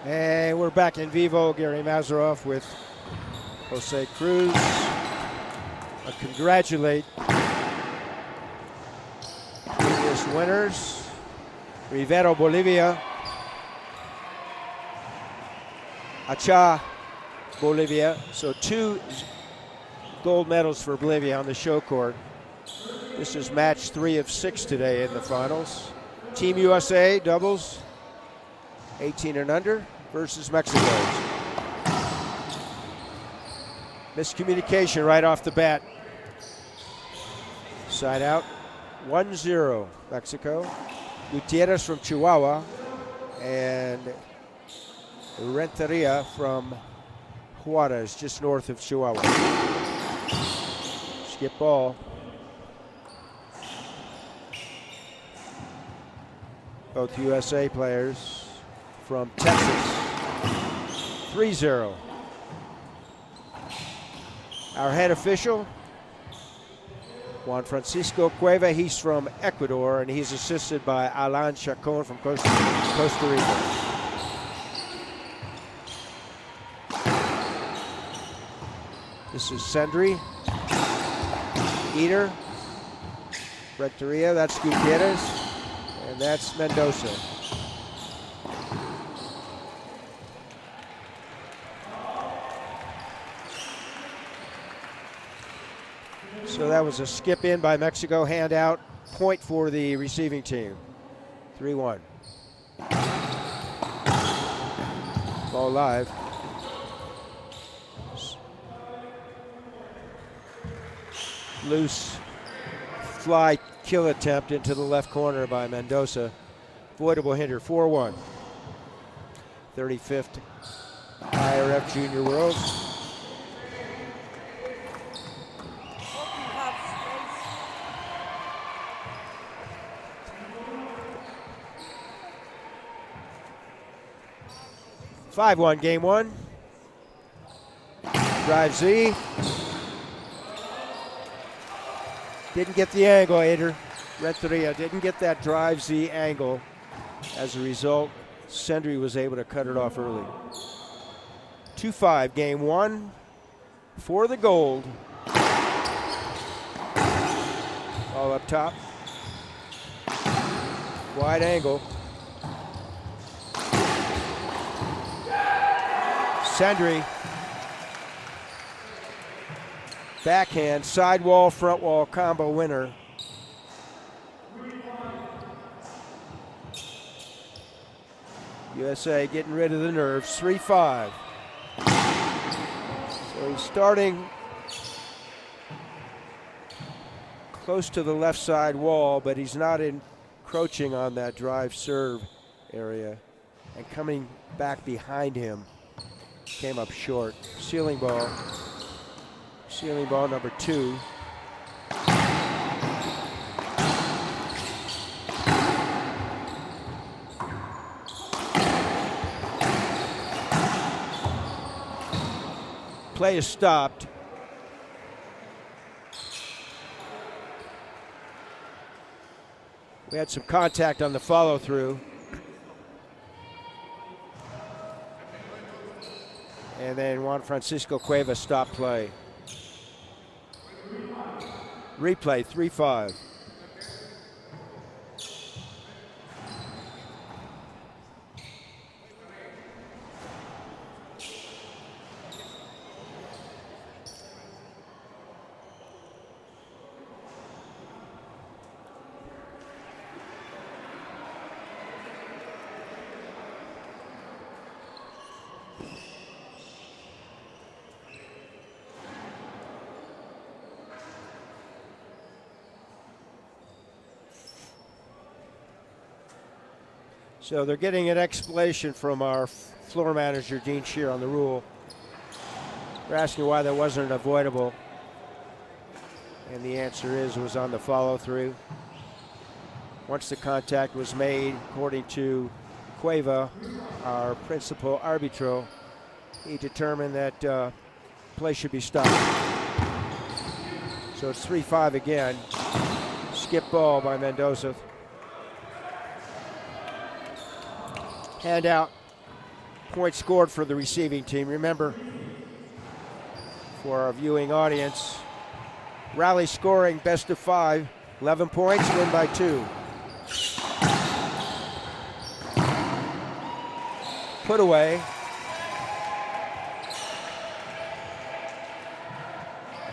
And we're back in vivo. Gary Mazeroff with Jose Cruz. I congratulate previous winners. Rivero, Bolivia. Acha, Bolivia. So 2 gold medals for Bolivia on the show court. This is match 3 of 6 today in the finals. Team USA doubles, 18 and under versus Mexico. Miscommunication right off the bat. Side out, 1-0 Mexico. Gutierrez from Chihuahua and Renteria from Juarez, just north of Chihuahua. Skip ball. Both USA players from Texas. 3-0. Our head official, Juan Francisco Cueva. He's from Ecuador, and he's assisted by Alan Chacon from Costa Rica. This is Sendrey, Eater, Renteria, that's Gutierrez, and that's Mendoza. So that was a skip in by Mexico, handout, point for the receiving team. 3-1. Ball live. Loose fly kill attempt into the left corner by Mendoza. Avoidable hinder, 4-1. 35th IRF Junior Worlds. (5-1) game 1. Drive Z. Didn't get the angle, Ader. Renteria didn't get that drive Z angle. As a result, Sendrey was able to cut it off early. 2-5, game 1 for the gold. All up top. Wide angle. Sendrey. Backhand, side wall, front wall combo winner. USA getting rid of the nerves, 3-5. So he's starting close to the left side wall, but he's not encroaching on that drive serve area. And coming back behind him, came up short. Ceiling ball. Ceiling ball number 2. Play is stopped. We had some contact on the follow through. And then Juan Francisco Cueva stopped play. Replay, 3-5. So they're getting an explanation from our floor manager, Dean Shear, on the rule. They're asking why that wasn't avoidable. And the answer is it was on the follow through. Once the contact was made, according to Cueva, our principal arbitro, he determined that play should be stopped. So it's 3-5 again. Skip ball by Mendoza. Hand out. Point scored for the receiving team. Remember, for our viewing audience, rally scoring, best of 5, 11 points, win by 2. Put away.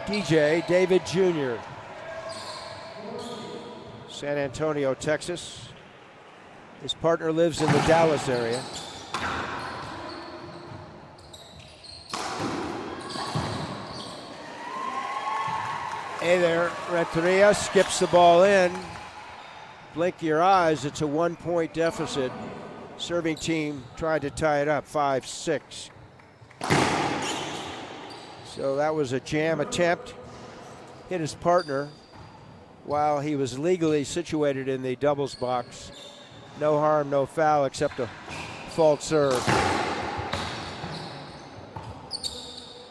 DJ David Jr., San Antonio, Texas. His partner lives in the Dallas area. Hey there, Renteria skips the ball in. Blink your eyes, it's a 1-point deficit. Serving team tried to tie it up, 5-6. So that was a jam attempt. Hit his partner while he was legally situated in the doubles box. No harm, no foul, except a fault serve.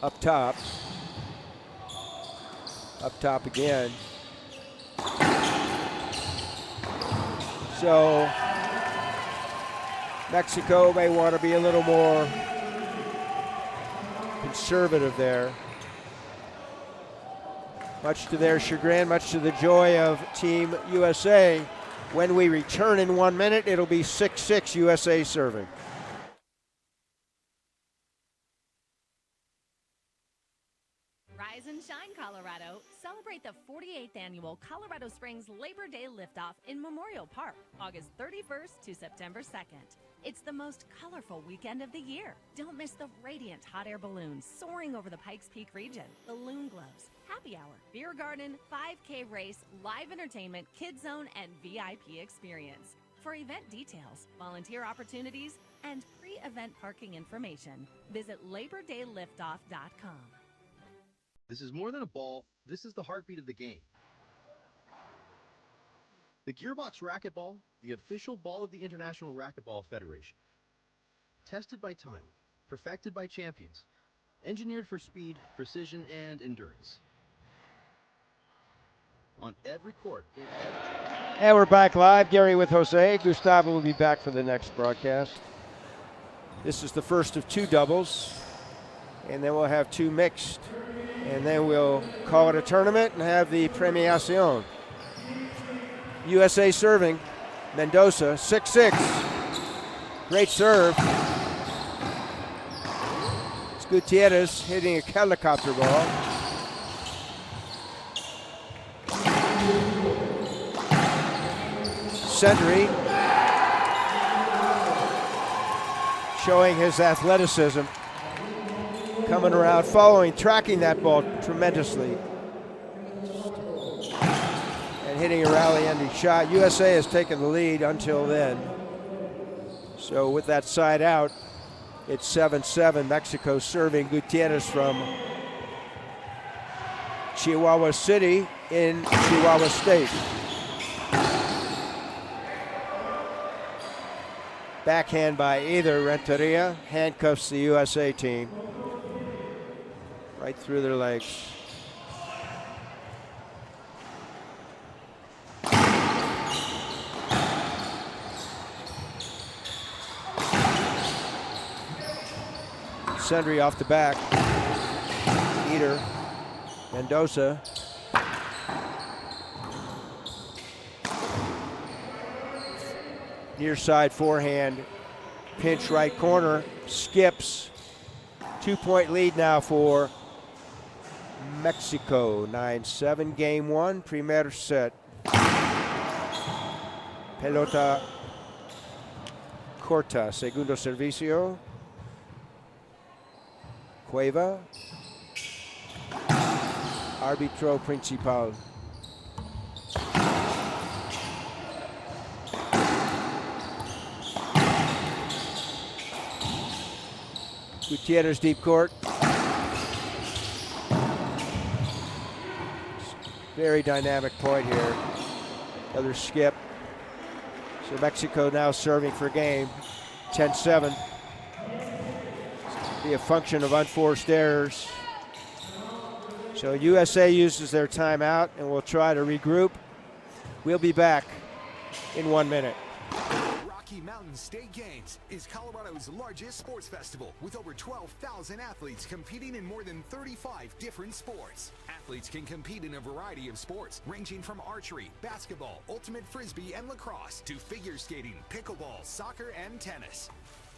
Up top. Up top again. So Mexico may want to be a little more conservative there. Much to their chagrin, much to the joy of Team USA. When we return in 1 minute, it'll be 6-6 USA serving. Rise and shine, Colorado. Celebrate the 48th annual Colorado Springs Labor Day Liftoff in Memorial Park, August 31st to September 2nd. It's the most colorful weekend of the year. Don't miss the radiant hot air balloons soaring over the Pikes Peak region, balloon glows, happy hour, beer garden, 5K race, live entertainment, kids zone, and VIP experience. For event details, volunteer opportunities, and pre-event parking information, visit LaborDayLiftoff.com. This is more than a ball. This is the heartbeat of the game. The Gearbox Racquetball, the official ball of the International Racquetball Federation. Tested by time, perfected by champions, engineered for speed, precision, and endurance. On every court, in every... And we're back live. Gary with Jose. Gustavo will be back for the next broadcast. This is the first of 2 doubles, and then we'll have 2 mixed. And then we'll call it a tournament and have the premiacion. USA serving. Mendoza, 6-6. Great serve. It's Gutierrez hitting a helicopter ball. Sendrey showing his athleticism. Coming around, following, tracking that ball tremendously. And hitting a rally-ending shot. USA has taken the lead until then. So with that side out, it's 7-7. Mexico serving. Gutierrez from Chihuahua City in Chihuahua State. Backhand by either. Renteria handcuffs the USA team. Right through their legs. Sendrey off the back. Eater. Mendoza. Near side forehand. Pinch right corner. Skips. 2-point lead now for Mexico. 9-7, game 1, primer set. Pelota corta, segundo servicio. Cueva. Árbitro principal. Gutierrez deep court. Very dynamic point here. Another skip. So Mexico now serving for game. 10-7. Be a function of unforced errors. So USA uses their timeout and will try to regroup. We'll be back in 1 minute. Rocky Mountain State Games is Colorado's largest sports festival with over 12,000 athletes competing in more than 35 different sports. Athletes can compete in a variety of sports ranging from archery, basketball, ultimate frisbee, and lacrosse to figure skating, pickleball, soccer, and tennis.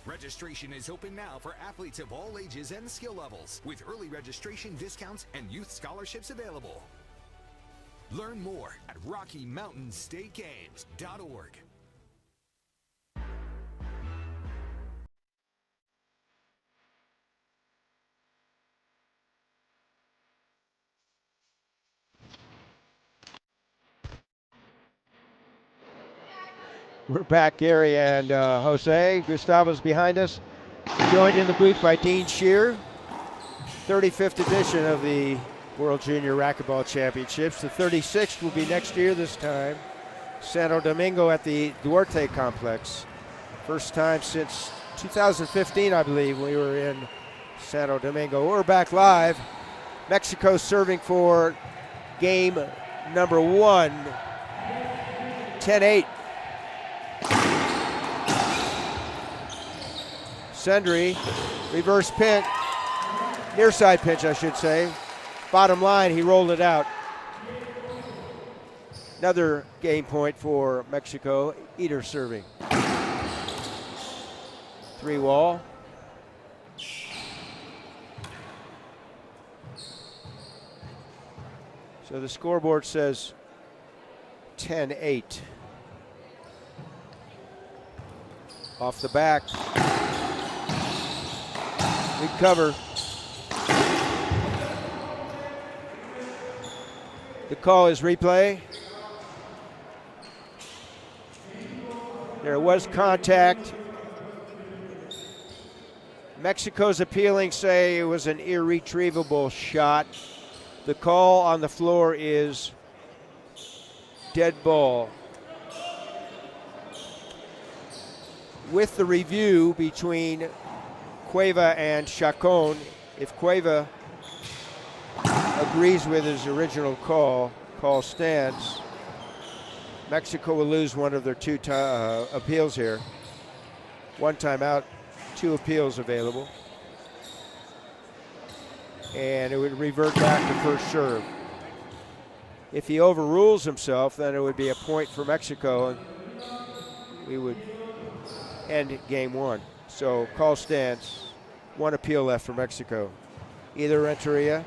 Registration is open now for athletes of all ages and skill levels, with early registration discounts and youth scholarships available. Learn more at RockyMountainStateGames.org. We're back, Gary and Jose. Gustavo's behind us. Joined in the booth by Dean Shear. 35th edition of the World Junior Racquetball Championships. The 36th will be next year this time. Santo Domingo at the Duarte Complex. First time since 2015, I believe, we were in Santo Domingo. We're back live. Mexico serving for game number 1. 10-8. Sendrey, reverse pinch, near side pinch, I should say. Bottom line, he rolled it out. Another game point for Mexico, Eder serving. 3-wall. So the scoreboard says 10-8. Off the back. Good cover. The call is replay. There was contact. Mexico's appealing, say it was an irretrievable shot. The call on the floor is dead ball. With the review between Cueva and Chacon, if Cueva agrees with his original call stands. Mexico will lose one of their two appeals here. One timeout, 2 appeals available. And it would revert back to first serve. If he overrules himself, then it would be a point for Mexico, and we would end game 1. So call stands. 1 appeal left for Mexico. Either Renteria.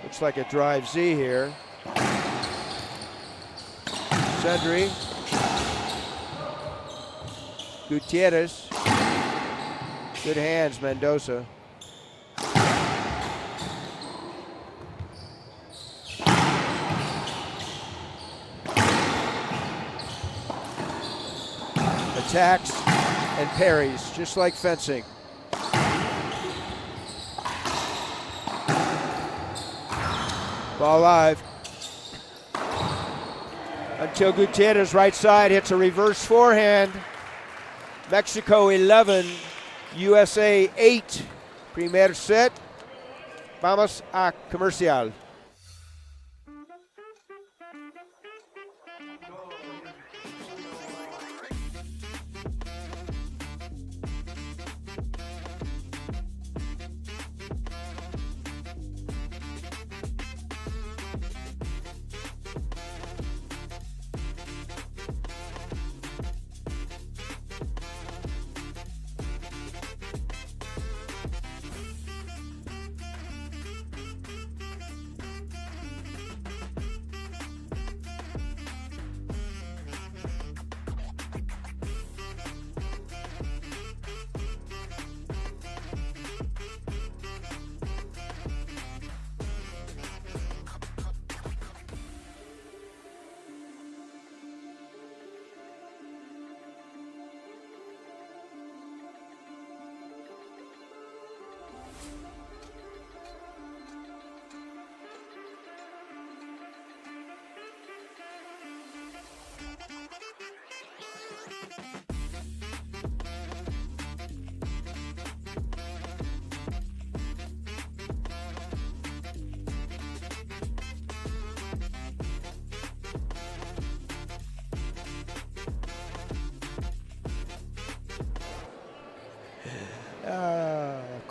Looks like a drive Z here. Sendrey. Gutierrez. Good hands, Mendoza. Attacks and parries, just like fencing. Ball live. Until Gutierrez, right side, hits a reverse forehand. Mexico 11, USA 8. Primer set. Vamos a comercial.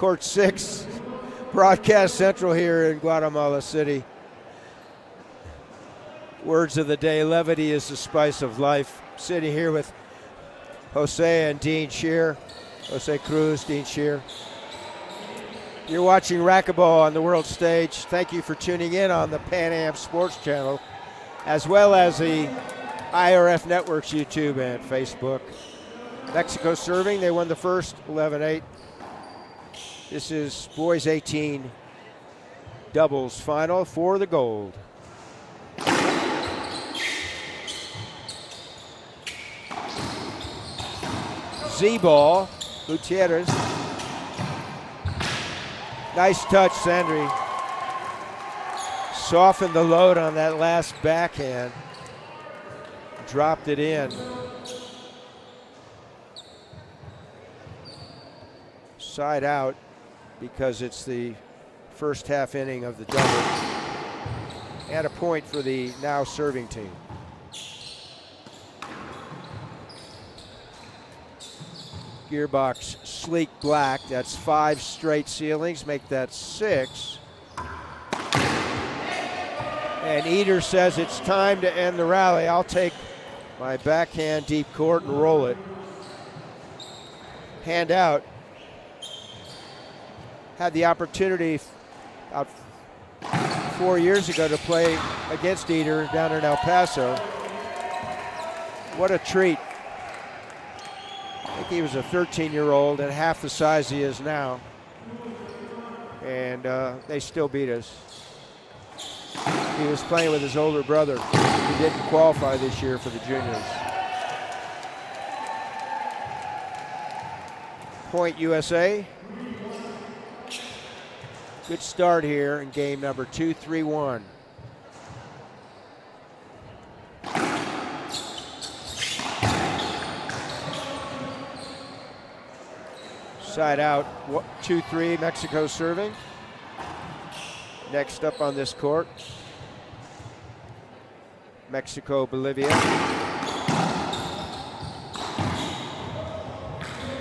Court 6, Broadcast Central here in Guatemala City. Words of the day, levity is the spice of life. Sitting here with Jose and Dean Shear. Jose Cruz, Dean Shear. You're watching Racquetball on the world stage. Thank you for tuning in on the Pan Am Sports Channel, as well as the IRF Network's YouTube and Facebook. Mexico serving, they won the first 11-8. This is boys 18 doubles final for the gold. Z-ball, Gutierrez. Nice touch, Sendrey. Softened the load on that last backhand. Dropped it in. Side out because it's the first half inning of the double. And a point for the now serving team. Gearbox sleek black, that's 5 straight ceilings, make that 6. And Eder says it's time to end the rally. I'll take my backhand deep court and roll it. Hand out. Had the opportunity about 4 years ago to play against Eder down in El Paso. What a treat. I think he was a 13-year-old and half the size he is now. And they still beat us. He was playing with his older brother. He didn't qualify this year for the juniors. Point USA. Good start here in game number 2, 3-1. Side out, 2-3, Mexico serving. Next up on this court, Mexico, Bolivia.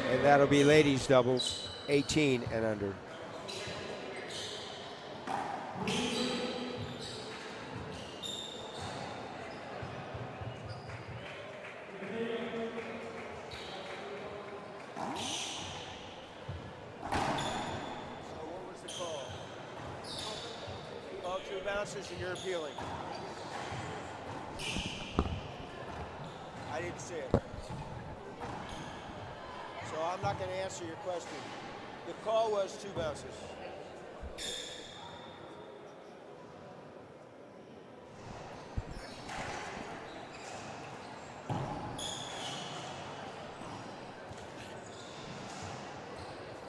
And that'll be ladies doubles, 18 and under. And you're appealing. I didn't see it. So I'm not going to answer your question. The call was 2 bounces.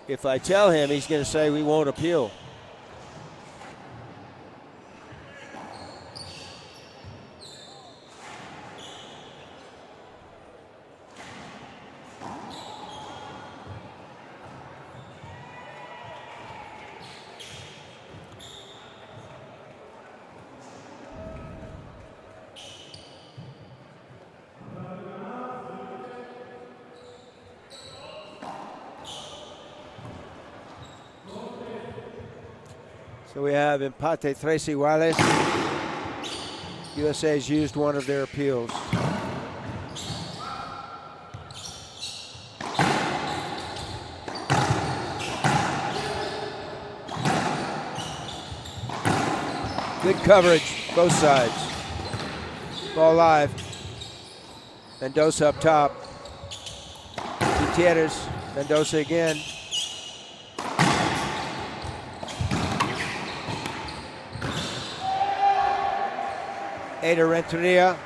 If I tell him, he's going to say we won't appeal. So we have empate 3 iguales. USA has used one of their appeals. Good coverage, both sides. Ball live. Mendoza up top. Gutierrez, Mendoza again. Ada Renteria,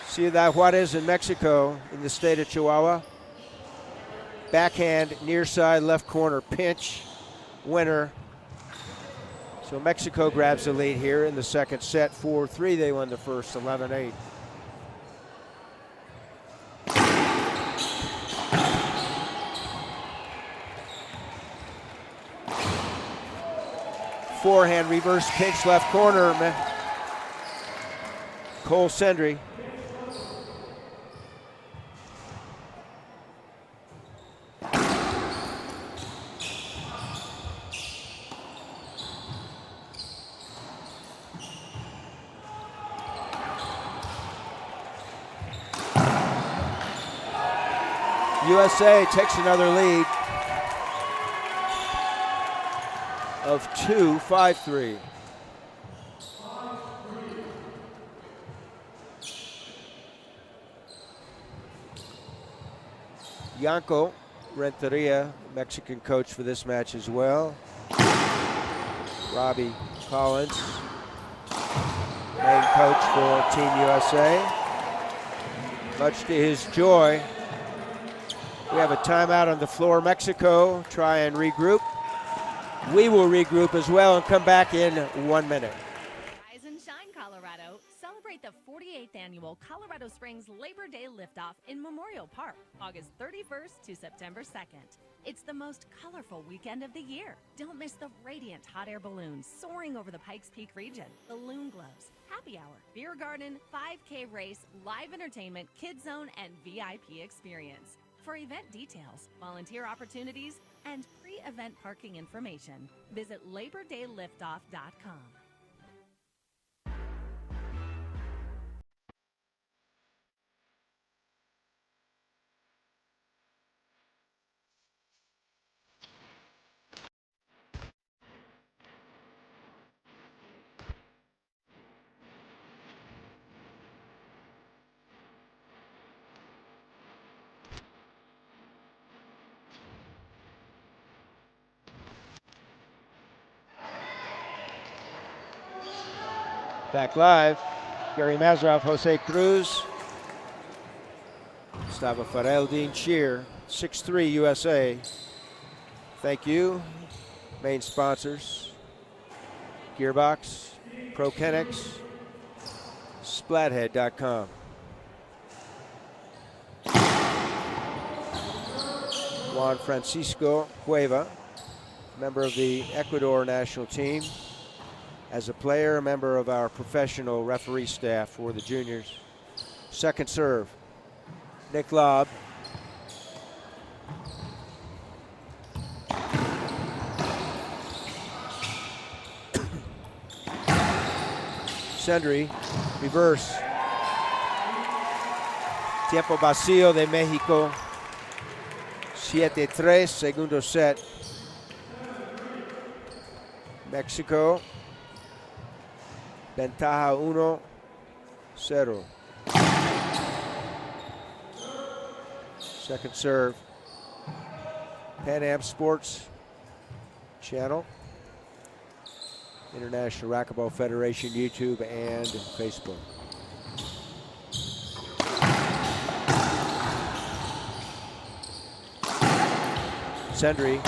Ciudad Juarez in Mexico, in the state of Chihuahua. Backhand, near side, left corner, pinch, winner. So Mexico grabs the lead here in the second set, 4-3. They won the first, 11-8. Forehand, reverse pinch, left corner. Cole Sendrey. USA takes another lead of 2, 5-3. Yanko Renteria, Mexican coach for this match as well. Robbie Collins, main coach for Team USA. Much to his joy, we have a timeout on the floor. Mexico try and regroup. We will regroup as well and come back in 1 minute. Rise and shine, Colorado. Celebrate the 48th annual Colorado Springs Labor Day Liftoff in Memorial Park, August 31st to September 2nd. It's the most colorful weekend of the year. Don't miss the radiant hot air balloons soaring over the Pikes Peak region, balloon glows, happy hour, beer garden, 5K race, live entertainment, kids zone, and VIP experience. For event details, volunteer opportunities, and pre-event parking information, visit LaborDayLiftoff.com. Back live, Gary Mazarov, Jose Cruz, Gustavo Farrell, Dean Shear, 6-3 USA. Thank you, main sponsors, Gearbox, ProKennex, Splathead.com. Juan Francisco Cueva, member of the Ecuador national team. As a player, a member of our professional referee staff for the juniors. Second serve, Nick Lobb. Sendrey, reverse. Tiempo vacío de México. 7-3, segundo set. Mexico. Ventaja 1-0. Second serve. Pan Am Sports channel. International Racquetball Federation, YouTube and Facebook. Sendrey.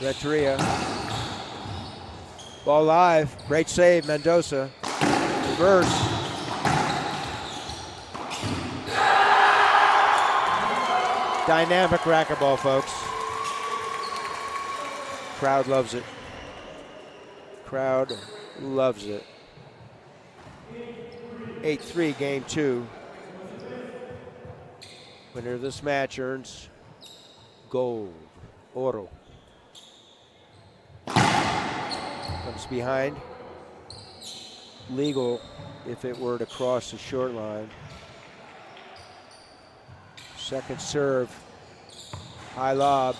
Renteria. Ball live, great save, Mendoza. Reverse. Dynamic racquetball, folks. Crowd loves it. Crowd loves it. 8-3, game 2. Winner of this match earns gold, oro. Comes behind. Legal if it were to cross the short line. Second serve. High lob.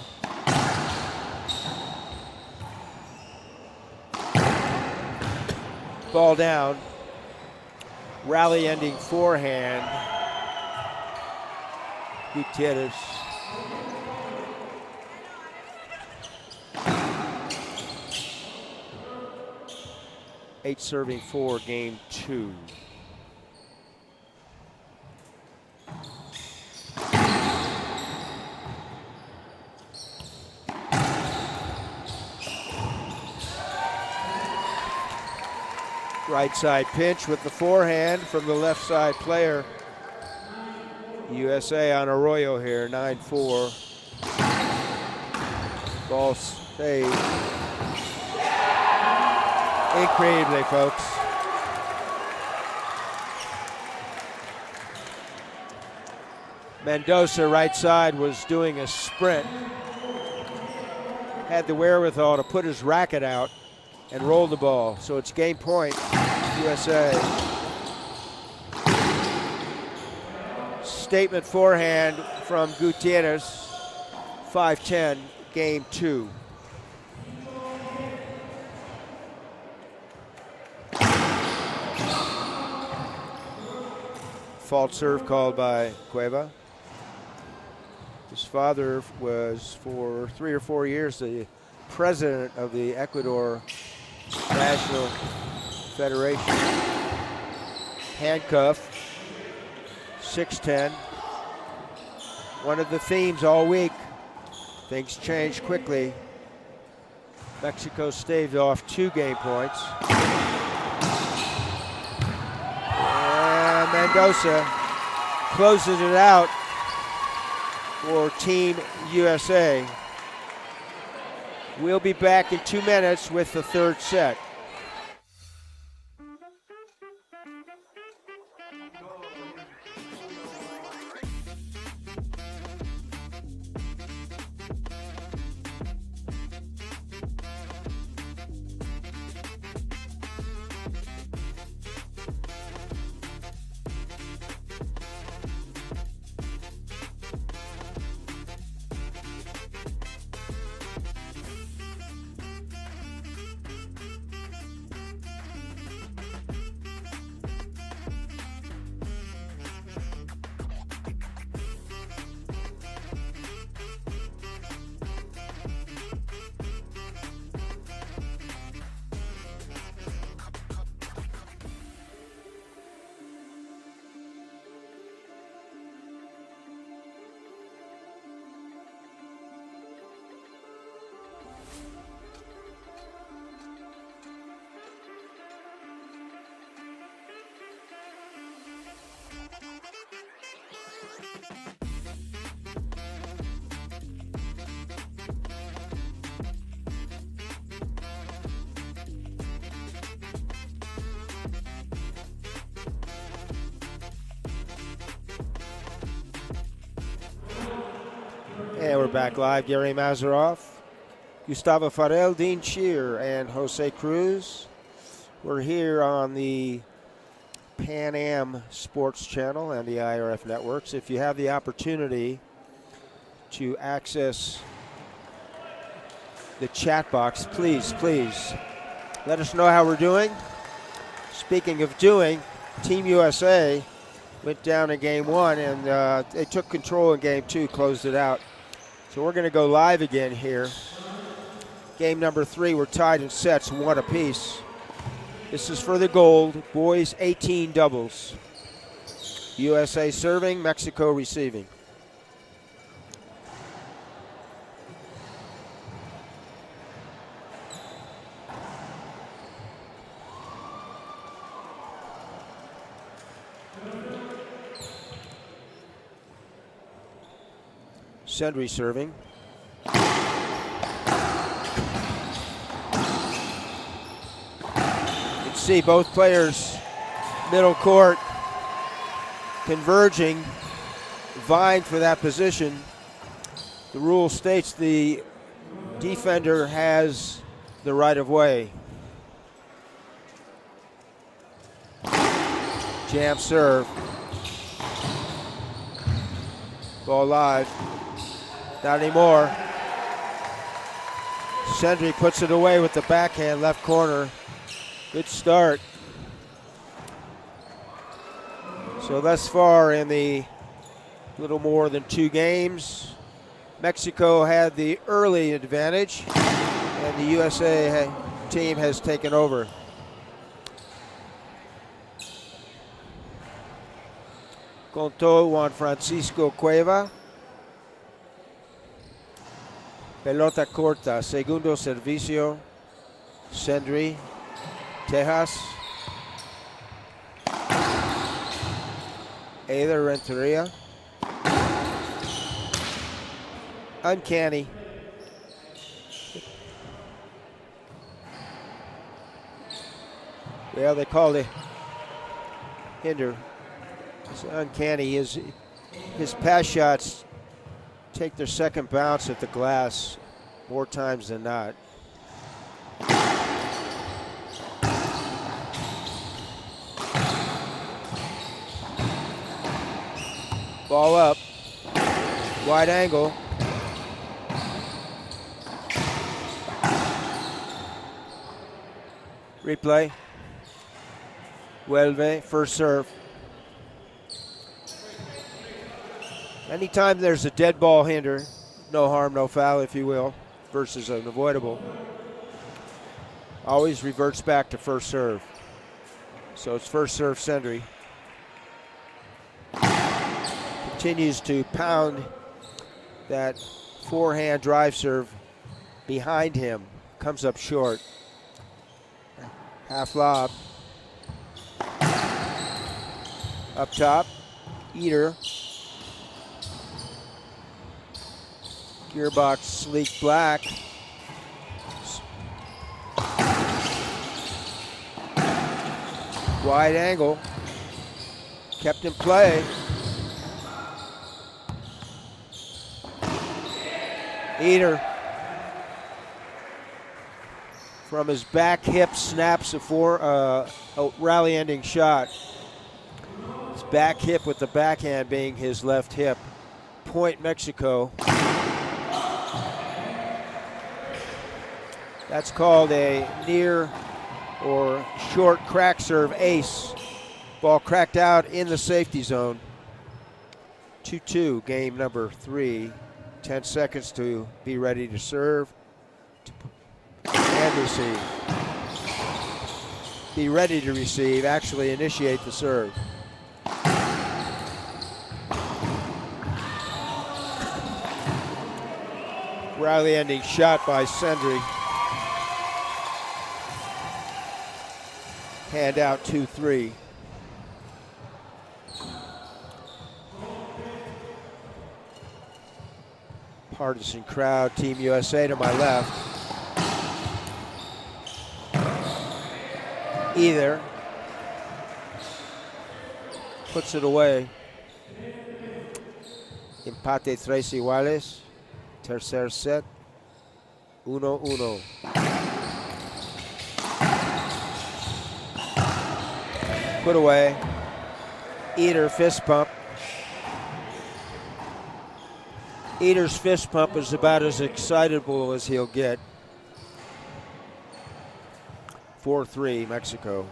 Ball down. Rally ending forehand. Gutierrez. Eight serving 4, game 2. Right side pinch with the forehand from the left side player. USA on Arroyo here, 9-4. Ball saved. Increíble, folks. Mendoza, right side, was doing a sprint. Had the wherewithal to put his racket out and roll the ball. So it's game point, USA. statement forehand from Gutierrez, 5-10, game 2. Fault serve called by Cueva. His father was for 3 or 4 years the president of the Ecuador National Federation. Handcuff, 6-10. One of the themes all week. Things changed quickly. Mexico staved off 2 game points. And Mendoza closes it out for Team USA. We'll be back in 2 minutes with the third set. And we're back live. Gary Mazeroff, Gustavo Farel, Dean Shear, and Jose Cruz. We're here on the Pan Am Sports Channel and the IRF networks. If you have the opportunity to access the chat box, please let us know how we're doing. Speaking of doing, Team USA went down in game 1 and they took control in game 2, closed it out. So we're going to go live again here. Game number 3, we're tied in sets, 1 apiece. This is for the gold, boys 18 doubles. USA serving, Mexico receiving. Sendrey serving. You can see both players middle court converging, vying for that position. The rule states the defender has the right of way. Jam serve. Ball live. Not anymore. Sendrey puts it away with the backhand left corner. Good start. So thus far in the little more than 2 games, Mexico had the early advantage and the USA team has taken over. Contó Juan Francisco Cueva. Pelota corta, segundo servicio, Sendrey, Tejas. Either Renteria. Uncanny. Well, they called it hinder. It's uncanny. His pass shots take their second bounce at the glass more times than not. Ball up. Wide angle. Replay. Vuelve, first serve. Anytime there's a dead ball hinder, no harm, no foul, if you will, versus an avoidable, always reverts back to first serve. So it's first serve Sendrey. Continues to pound that forehand drive serve behind him. Comes up short. Half lob. Up top, Eater. Gearbox sleek black. Wide angle. Kept in play. Eater. From his back hip snaps a rally-ending shot. His back hip with the backhand being his left hip. Point Mexico. That's called a near or short crack serve ace. Ball cracked out in the safety zone. 2-2, game number 3. 10 seconds to be ready to serve and receive. Be ready to receive, actually initiate the serve. Rally ending shot by Sendrey. Hand out 2-3. Partisan crowd, Team USA to my left. Either puts it away. Empate 3 iguales. Tercer set. 1-1. Put away. Eater fist pump. Eater's fist pump is about as excitable as he'll get. 4-3 Mexico.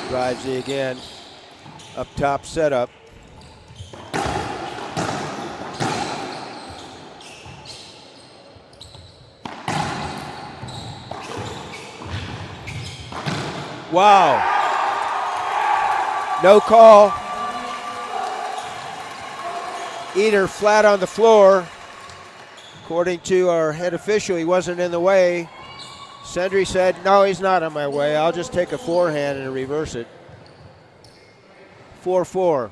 Drives it again. Up top setup. Wow. No call. Eater flat on the floor. According to our head official, he wasn't in the way. Sendrey said, no, he's not on my way. I'll just take a forehand and reverse it. 4-4.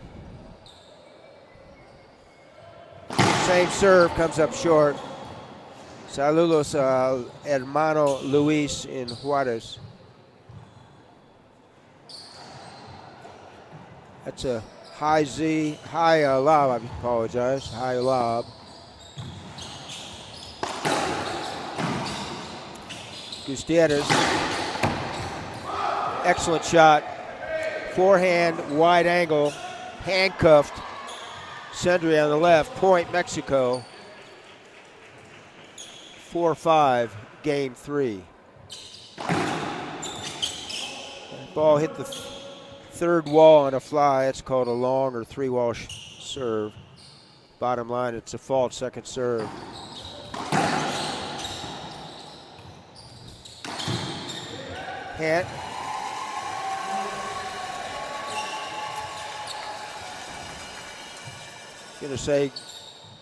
Same serve, comes up short. Saludos al hermano Luis in Juarez. That's a high lob, I apologize, high lob. Gutierrez, excellent shot. Forehand, wide angle, handcuffed. Sendrey on the left, point Mexico. 4-5, game 3. Ball hit the third wall on a fly. It's called a long or 3-wall serve. Bottom line, it's a fault, second serve. Hand. Gonna say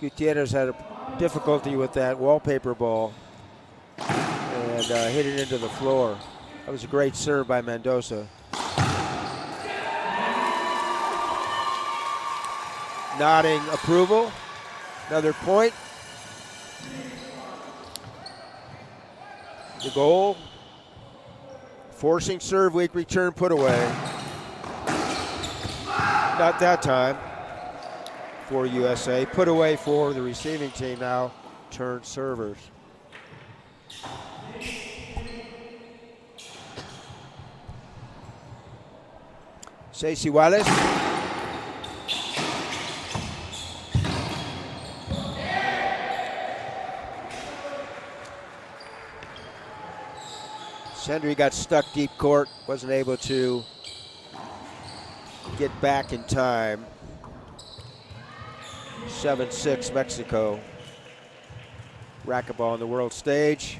Gutierrez had a difficulty with that wallpaper ball and hit it into the floor. That was a great serve by Mendoza. Nodding approval. Another point. The goal. Forcing serve, weak return, put away. Not that time for USA. Put away for the receiving team now. Turn servers. 6 iguales. Sendrey got stuck deep court, wasn't able to get back in time. 7-6 Mexico. Racquetball on the world stage.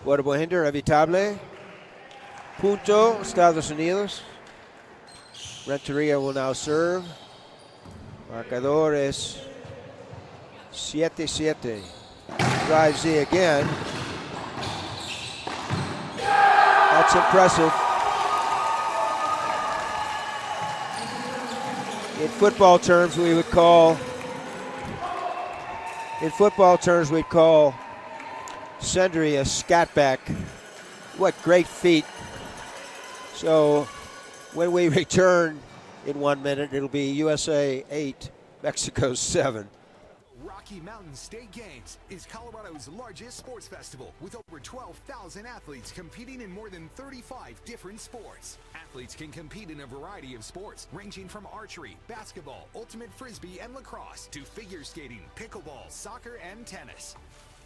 Vuelvo hinder, evitable. Punto, Estados Unidos. Renteria will now serve. Marcador es 7-7. Drive Z again. That's impressive. In football terms, we'd call Sendrey a scatback. What great feat. So when we return in 1 minute, it'll be USA 8, Mexico 7. Rocky Mountain State Games is Colorado's largest sports festival with over 12,000 athletes competing in more than 35 different sports. Athletes can compete in a variety of sports ranging from archery, basketball, ultimate frisbee, and lacrosse to figure skating, pickleball, soccer, and tennis.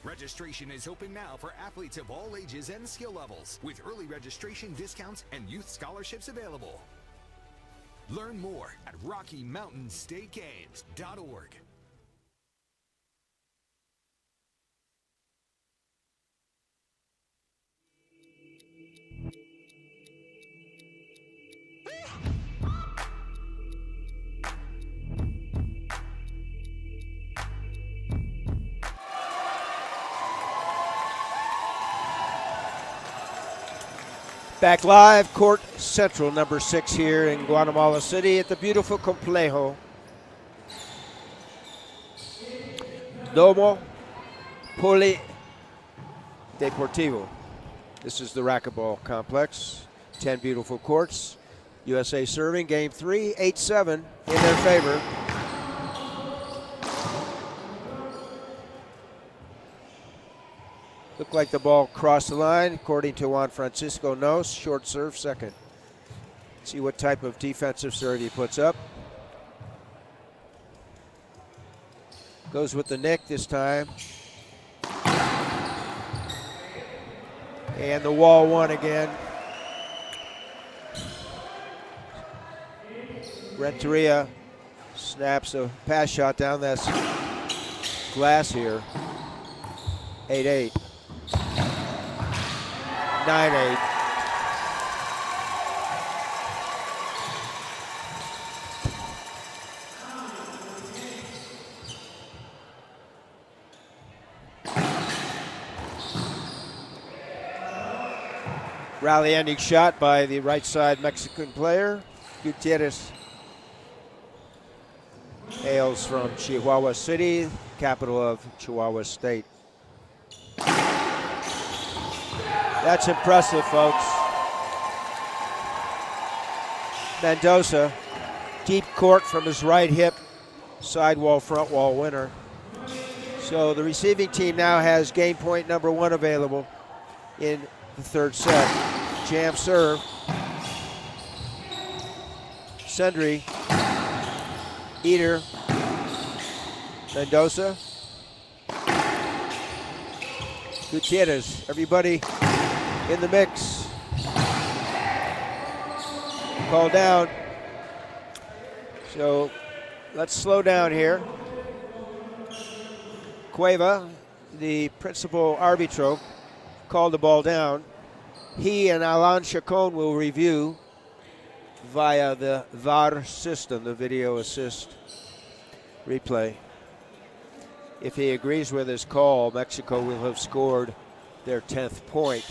Registration is open now for athletes of all ages and skill levels with early registration discounts and youth scholarships available. Learn more at RockyMountainStateGames.org. Back live, Court Central, number 6 here in Guatemala City at the beautiful Complejo Domo Polideportivo. This is the racquetball complex. 10 beautiful courts. USA serving, game 3, 8-7 in their favor. Looked like the ball crossed the line, according to Juan Francisco Nos. Short serve, second. See what type of defensive serve he puts up. Goes with the nick this time. And the wall one again. Renteria snaps a pass shot down. That's glass here. 8-8. 9-8. Rally ending shot by the right side Mexican player. Gutierrez hails from Chihuahua City, capital of Chihuahua State. That's impressive, folks. Mendoza, deep court from his right hip, side wall, front wall winner. So the receiving team now has game point number 1 available in the third set. Jam serve. Sendrey, Eater, Mendoza, Gutierrez, everybody in the mix. Call down. So let's slow down here. Cueva, the principal arbitro, called the ball down. He and Alan Chacon will review via the VAR system, the video assist replay. If he agrees with his call, Mexico will have scored their 10th point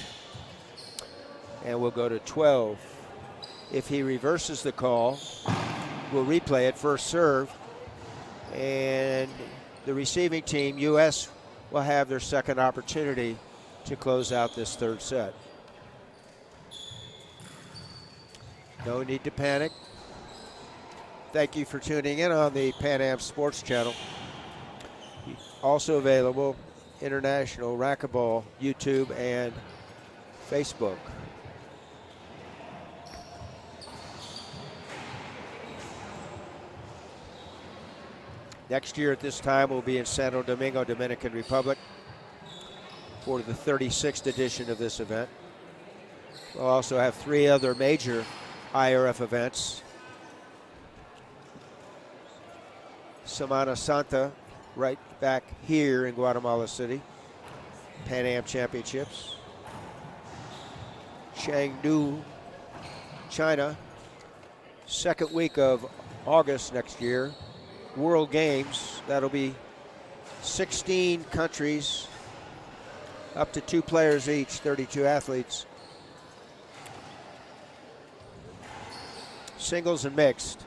and will go to 12. If he reverses the call, we'll replay it, first serve, and the receiving team, US, will have their second opportunity to close out this third set. No need to panic. Thank you for tuning in on the Pan Am Sports Channel. Also available International Racquetball YouTube and Facebook. Next year at this time we'll be in Santo Domingo, Dominican Republic for the 36th edition of this event. We'll also have 3 other major IRF events. Semana Santa, right back here in Guatemala City. Pan Am Championships. Chengdu, China. Second week of August next year. World Games, that'll be 16 countries, up to 2 players each, 32 athletes. Singles and mixed.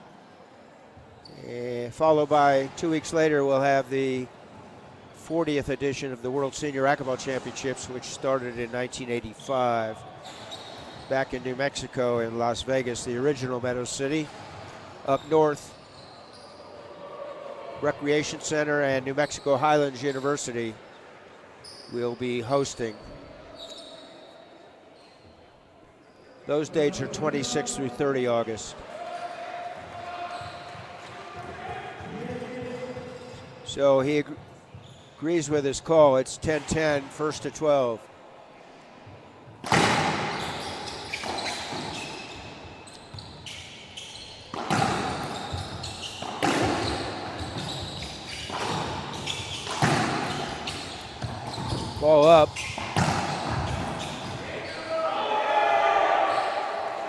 And followed by 2 weeks later, we'll have the 40th edition of the World Senior Racquetball Championships, which started in 1985 back in New Mexico in Las Vegas, the original Meadow City. Up north, Recreation Center and New Mexico Highlands University will be hosting. Those dates are 26 through 30 August. So he agrees with his call. It's 10-10, first to 12. Ball up.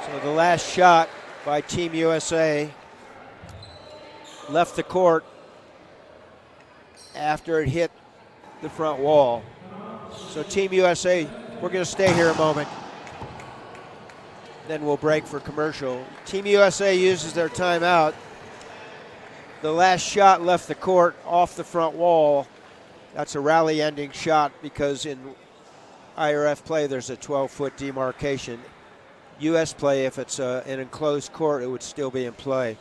So the last shot by Team USA left the court after it hit the front wall. So Team USA, we're going to stay here a moment. Then we'll break for commercial. Team USA uses their timeout. The last shot left the court off the front wall. That's a rally-ending shot because in IRF play there's a 12-foot demarcation. U.S. play, if it's an enclosed court, it would still be in play.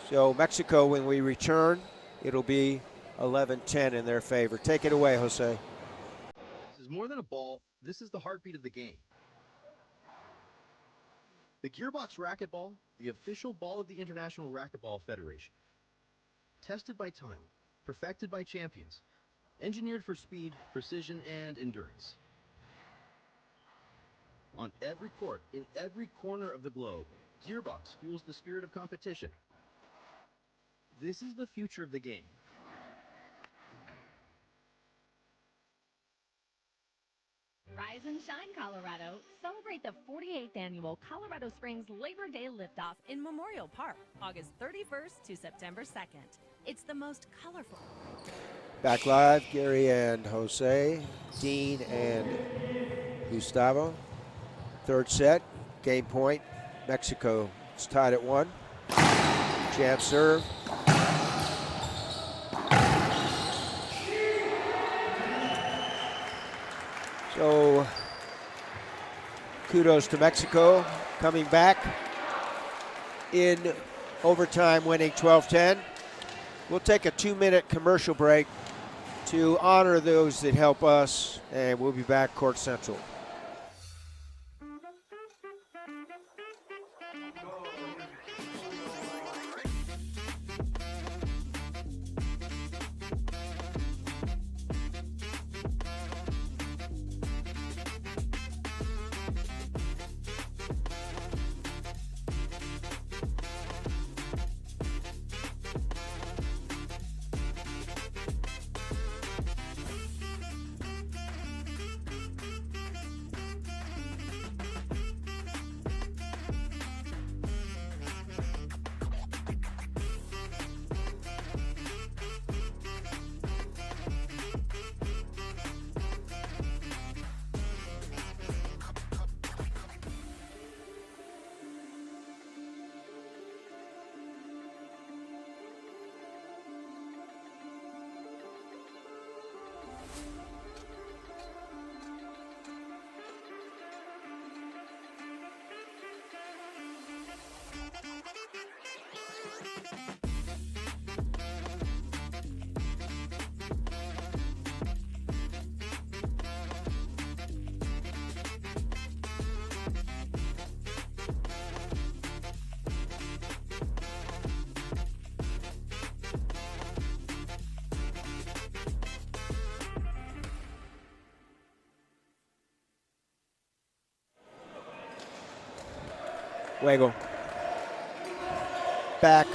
So Mexico, when we return, it'll be 11-10 in their favor. Take it away, Jose. This is more than a ball. This is the heartbeat of the game. The Gearbox Racquetball, the official ball of the International Racquetball Federation. Tested by time, perfected by champions, engineered for speed, precision, and endurance. On every court, in every corner of the globe, Gearbox fuels the spirit of competition. This is the future of the game. Rise and shine, Colorado. Celebrate the 48th annual Colorado Springs Labor Day Liftoff in Memorial Park, August 31st to September 2nd. It's the most colorful. Back live, Gary and Jose, Dean and Gustavo. Third set, game point, Mexico. It's tied at 1. Jam serve. So, kudos to Mexico coming back in overtime, winning 12-10. We'll take a 2-minute commercial break to honor those that help us, and we'll be back court central. Juego. Back.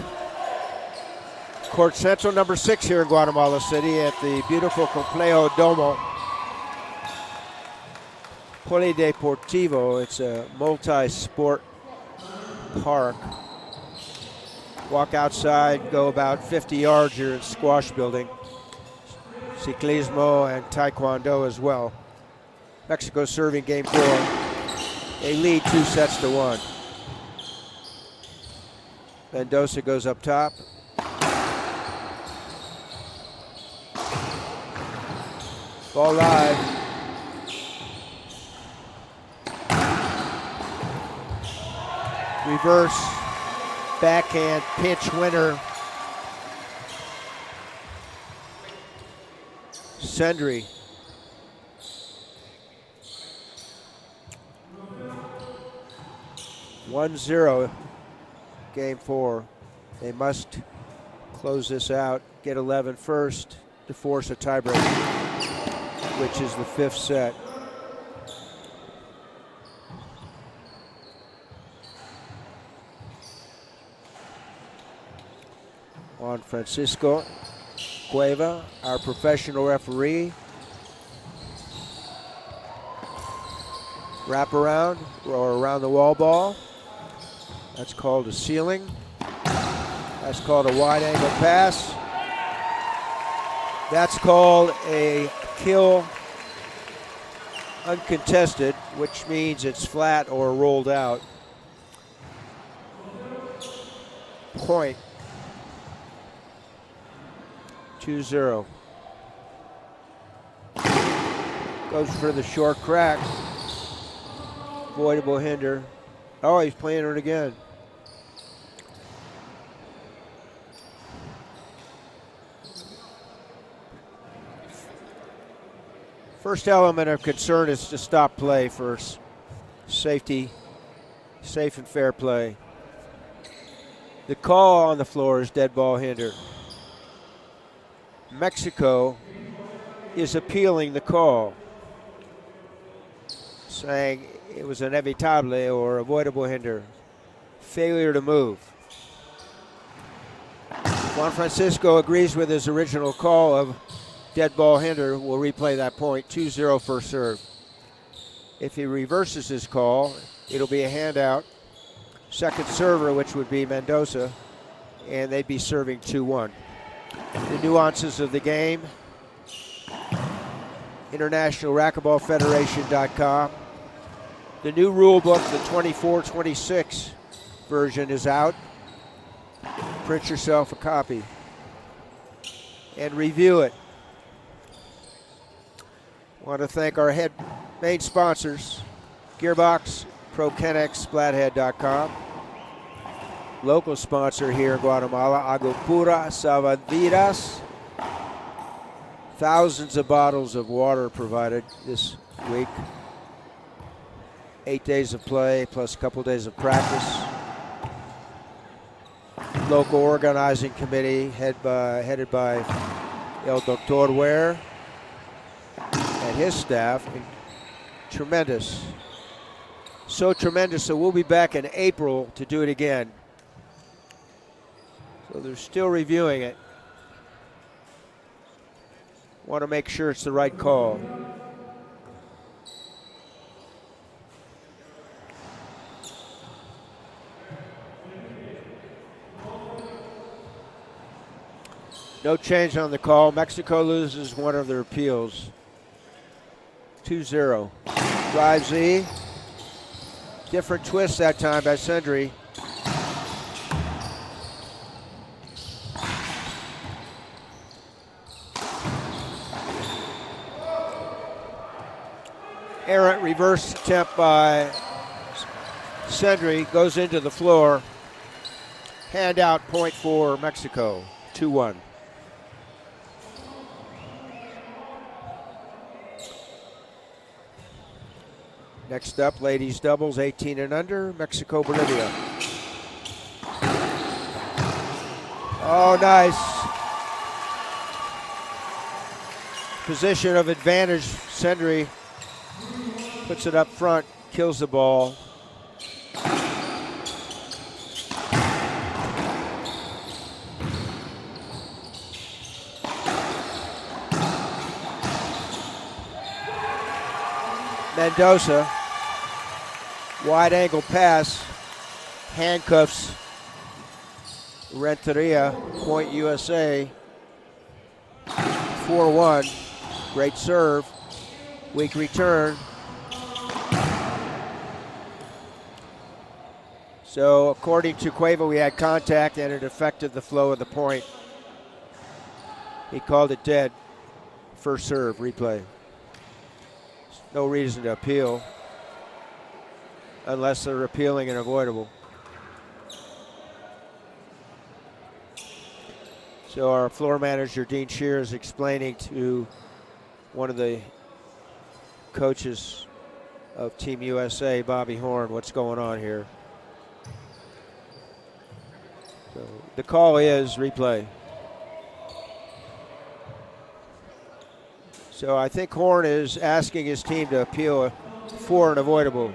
Court Central number 6 here in Guatemala City at the beautiful Complejo Domo Polideportivo. It's a multi-sport park. Walk outside, go about 50 yards, you're at squash building. Ciclismo and Taekwondo as well. Mexico serving game 4. They lead 2-1. Mendoza goes up top. Ball live. Reverse backhand pinch winner. Sendrey. One 0 game 4. They must close this out, get 11 first to force a tiebreak, which is the 5th set. Juan Francisco Cueva, our professional referee. Wrap around or around the wall ball. That's called a ceiling. That's called a wide angle pass. That's called a kill uncontested, which means it's flat or rolled out. Point. 2-0. Goes for the short crack. Avoidable hinder. Oh, he's playing it again. First element of concern is to stop play for safety, safe and fair play. The call on the floor is dead ball hinder. Mexico is appealing the call, saying it was inevitable or avoidable hinder. Failure to move. Juan Francisco agrees with his original call of dead ball hinder. We'll replay that point. 2-0 first serve. If he reverses his call, it'll be a handout. Second server, which would be Mendoza, and they'd be serving 2-1. The nuances of the game. International Racquetball Federation.com. The new rule book, the 24-26 version, is out. Print yourself a copy and review it. Want to thank our main sponsors, Gearbox, ProKennex, Flathead.com. Local sponsor here in Guatemala, Agopura Salvavidas. Thousands of bottles of water provided this week. 8 days of play plus a couple days of practice. Local organizing committee headed by El Doctor Ware and his staff. Tremendous. So tremendous, so we'll be back in April to do it again. So they're still reviewing it. Want to make sure it's the right call. No change on the call. Mexico loses one of their appeals. 2-0. Drive Z. Different twist that time by Sendrey. Errant reverse attempt by Sendrey, goes into the floor. Handout point for Mexico, 2-1. Next up, ladies doubles, 18 and under, Mexico, Bolivia. Oh, nice. Position of advantage, Sendrey puts it up front, kills the ball. Mendoza, wide angle pass, handcuffs Renteria, point USA, 4-1. Great serve, weak return. So according to Cueva, we had contact and it affected the flow of the point. He called it dead. First serve, replay. No reason to appeal unless they're appealing and avoidable. So our floor manager, Dean Shear, is explaining to one of the coaches of Team USA, Bobby Horn, what's going on here. So the call is replay. So I think Horn is asking his team to appeal for an avoidable.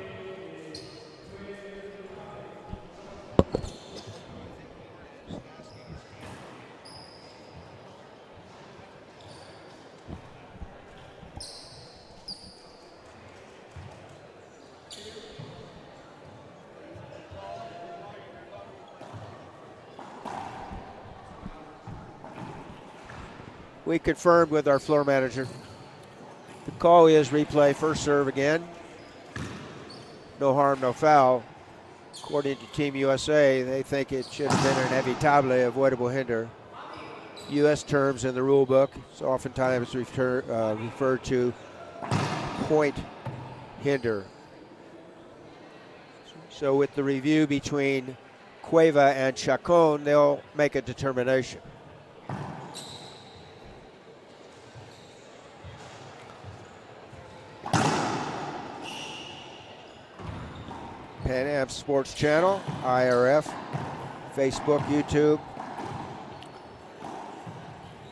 We confirmed with our floor manager. The call is replay, first serve again. No harm, no foul. According to Team USA, they think it should have been an inevitable avoidable hinder. U.S. terms in the rule book, it's oftentimes referred to point hinder. So with the review between Cueva and Chacon, they'll make a determination. Pan Am Sports Channel, IRF, Facebook, YouTube.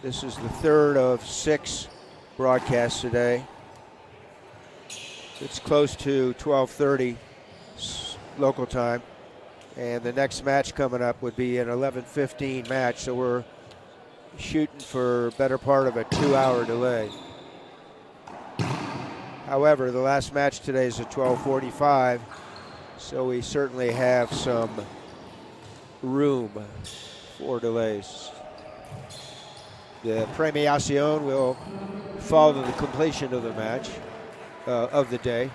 This is the third of 6 broadcasts today. It's close to 12:30 local time, and the next match coming up would be an 11:15 match, so we're shooting for a better part of a 2-hour delay. However, the last match today is at 12:45, so we certainly have some room for delays. The premiación will follow the completion of the match, of the day.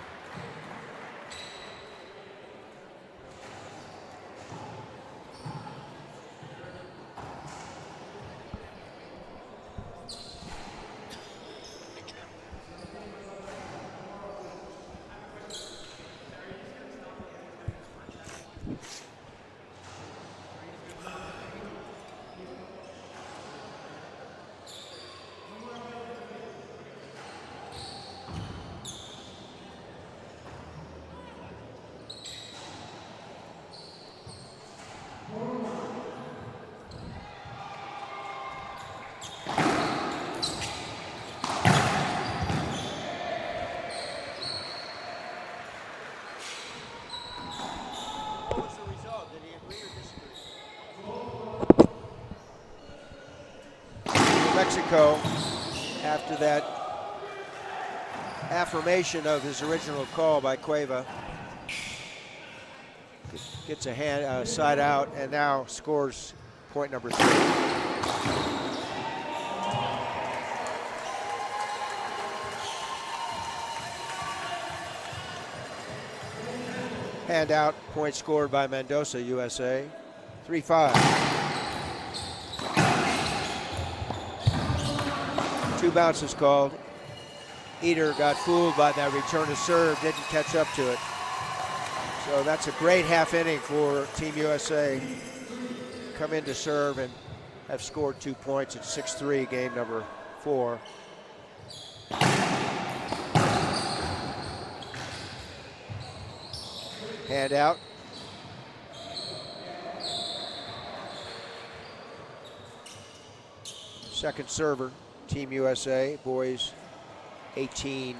Mexico, after that affirmation of his original call by Cueva, gets a hand side out and now scores point number 3. Hand out, point scored by Mendoza, USA, 3-5. 2 bounces called. Eder got fooled by that return to serve, didn't catch up to it. So that's a great half inning for Team USA. Come in to serve and have scored 2 points at 6-3, game number 4. Hand out. Second server, Team USA, boys 18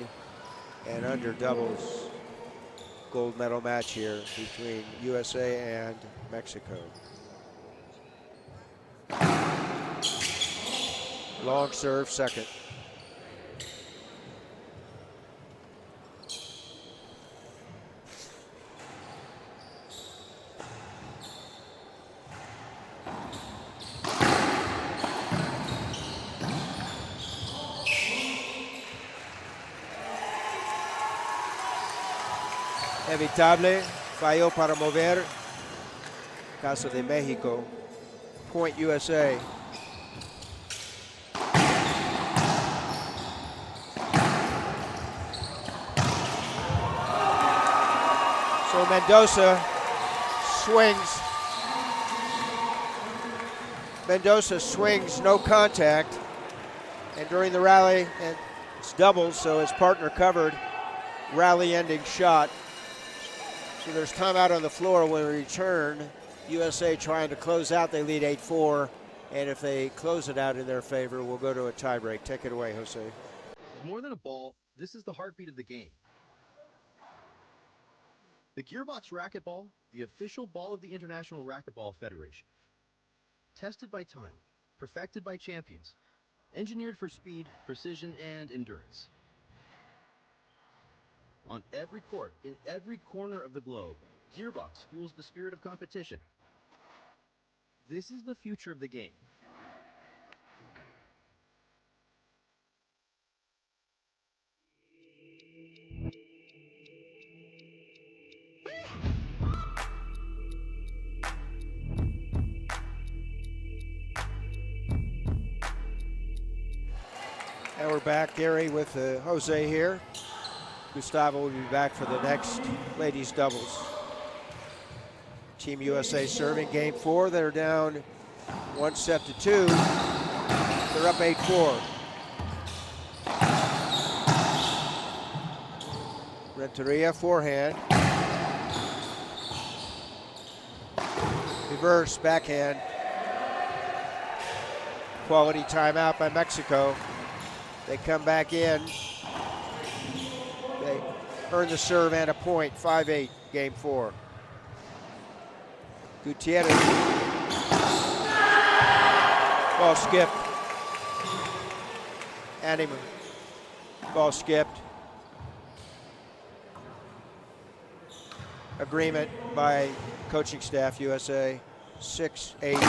and under doubles. Gold medal match here between USA and Mexico. Long serve, second. Evitable, falló para mover. Caso de Mexico. Point USA. So Mendoza swings. Mendoza swings, no contact. And during the rally, and it's doubles, so his partner covered. Rally-ending shot. So there's timeout on the floor when we return. USA trying to close out. They lead 8-4. And if they close it out in their favor, we'll go to a tiebreak. Take it away, Jose. More than a ball, this is the heartbeat of the game. The Gearbox Racquetball, the official ball of the International Racquetball Federation. Tested by time, perfected by champions, engineered for speed, precision, and endurance. On every court, in every corner of the globe, Gearbox fuels the spirit of competition. This is the future of the game. And we're back, Gary, with Jose here. Gustavo will be back for the next ladies doubles. Team USA serving game 4. They're down 1-2. They're up 8-4. Renteria forehand. Reverse backhand. Quality timeout by Mexico. They come back in. They earn the serve and a point. 5-8, game 4. Gutierrez. Ball skipped. Animal. Ball skipped. Agreement by coaching staff, USA. 6-8.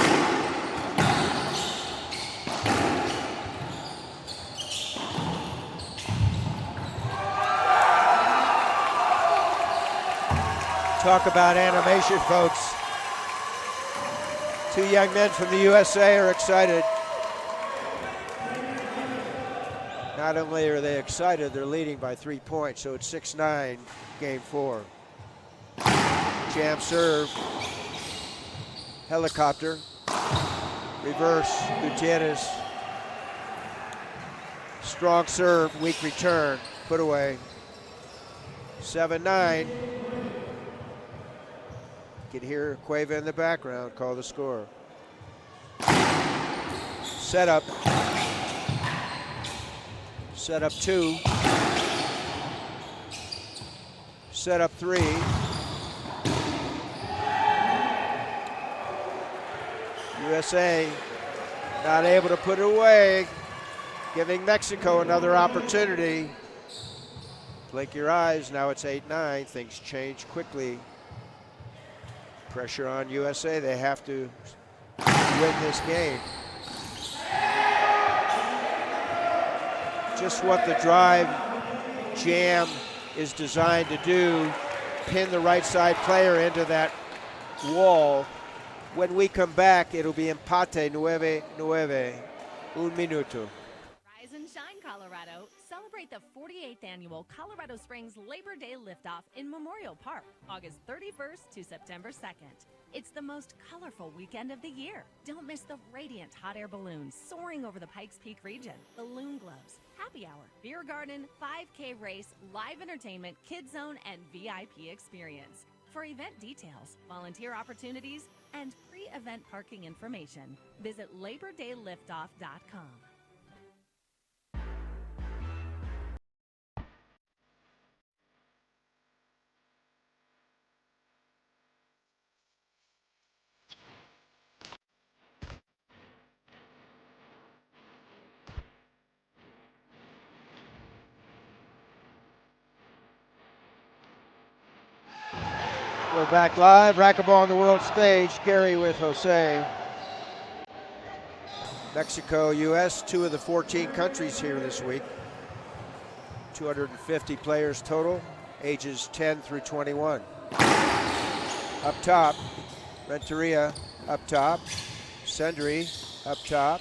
Talk about animation, folks. Two young men from the USA are excited. Not only are they excited, they're leading by 3 points, so it's 6-9, game 4. Jam serve. Helicopter. Reverse, Gutierrez. Strong serve, weak return, put away. 7-9. You can hear Cueva in the background call the score. Setup. Setup 2. Setup 3. USA not able to put it away, giving Mexico another opportunity. Blink your eyes, now it's 8-9, things change quickly. Pressure on USA, they have to win this game. Just what the drive jam is designed to do, pin the right side player into that wall. When we come back, it'll be empate 9-9, 1 minuto. Rise and shine, Colorado. Celebrate the 48th annual Colorado Springs Labor Day Liftoff in Memorial Park, August 31st to September 2nd. It's the most colorful weekend of the year. Don't miss the radiant hot air balloons soaring over the Pikes Peak region, balloon globes, happy hour, beer garden, 5K race, live entertainment, kids zone, and VIP experience. For event details, volunteer opportunities, and pre-event parking information, visit LaborDayLiftoff.com. We're back live, Racquetball on the world stage. Gary with Jose. Mexico, US, 2 of the 14 countries here this week. 250 players total. ages 10 through 21. Up top, Renteria up top, Sendrey up top.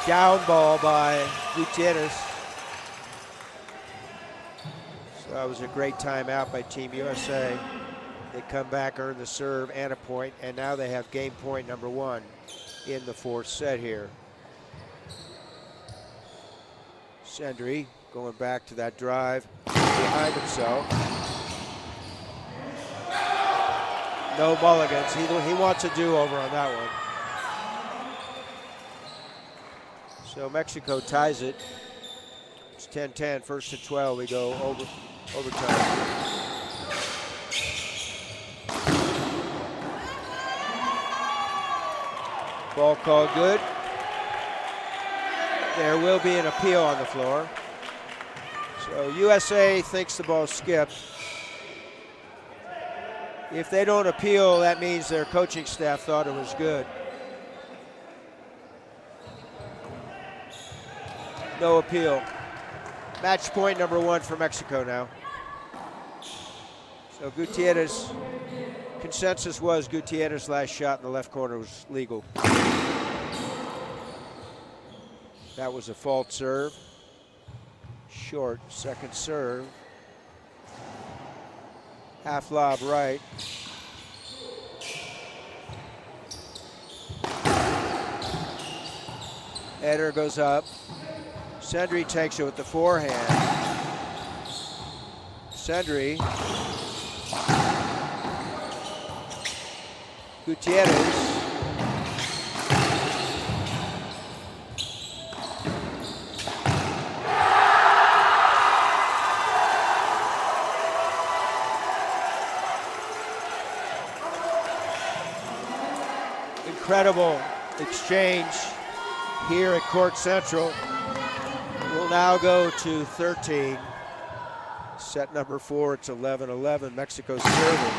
Down ball by Gutierrez. So that was a great timeout by Team USA. They come back, earn the serve and a point, and now they have game point number 1 in the 4th set here. Sendrey going back to that drive behind himself. No mulligans. He wants a do-over on that one. So Mexico ties it. It's 10-10, first to 12. We go overtime. Ball called good. There will be an appeal on the floor. So USA thinks the ball skipped. If they don't appeal, that means their coaching staff thought it was good. No appeal. Match point number 1 for Mexico now. So Gutierrez, consensus was Gutierrez's last shot in the left corner was legal. That was a fault serve. Short, second serve. Half lob right. Header goes up. Sendrey takes it with the forehand. Sendrey. Gutierrez. Incredible exchange here at Court Central. We'll now go to 13. Set number 4, it's 11-11. Mexico serving.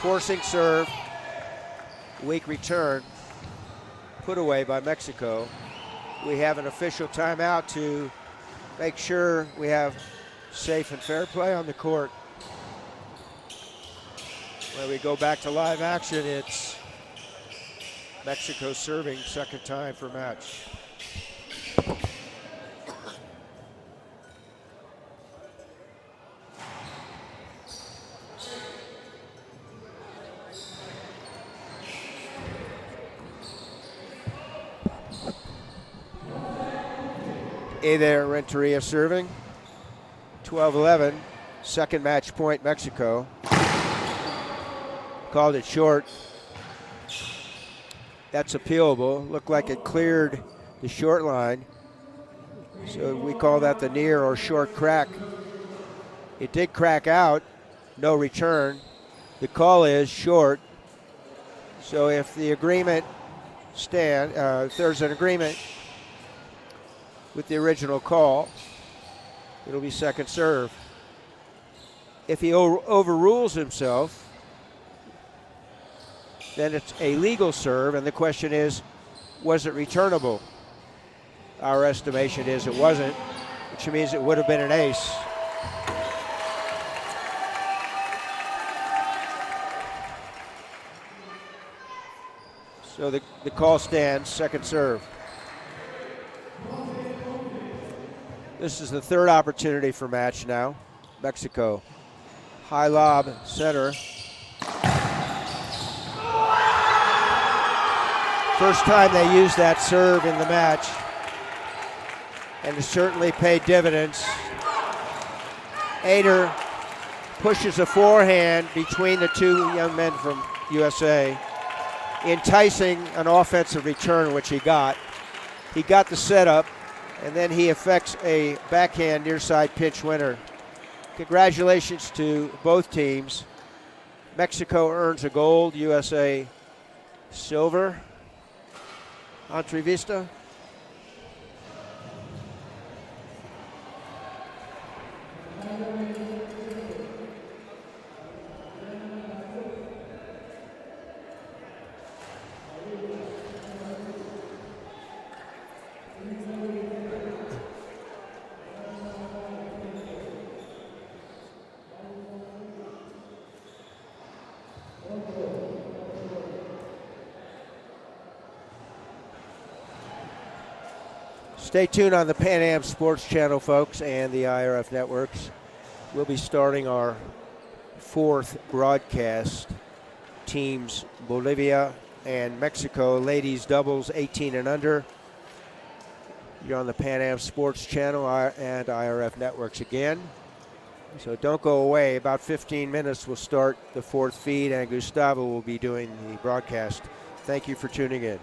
Forcing serve. Weak return. Put away by Mexico. We have an official timeout to make sure we have safe and fair play on the court. When we go back to live action, it's Mexico serving, second time for match. Hey there, Renteria serving. 12-11, second match point, Mexico. Called it short. That's appealable. Looked like it cleared the short line. So we call that the near or short crack. It did crack out, no return. The call is short. So if the agreement if there's an agreement with the original call, it'll be second serve. If he overrules himself, then it's a legal serve, and the question is, was it returnable? Our estimation is it wasn't, which means it would have been an ace. So the call stands, second serve. This is the third opportunity for match now. Mexico. High lob, center. First time they used that serve in the match. And it certainly paid dividends. Ader pushes a forehand between the two young men from USA, enticing an offensive return, which he got. He got the setup, and then he effects a backhand near side pitch winner. Congratulations to both teams. Mexico earns a gold, USA silver. Entrevista. Stay tuned on the Pan Am Sports Channel, folks, and the IRF networks. We'll be starting our fourth broadcast. Teams Bolivia and Mexico, ladies doubles 18 and under. You're on the Pan Am Sports Channel and IRF networks again. So don't go away. About 15 minutes we'll start the fourth feed, and Gustavo will be doing the broadcast. Thank you for tuning in.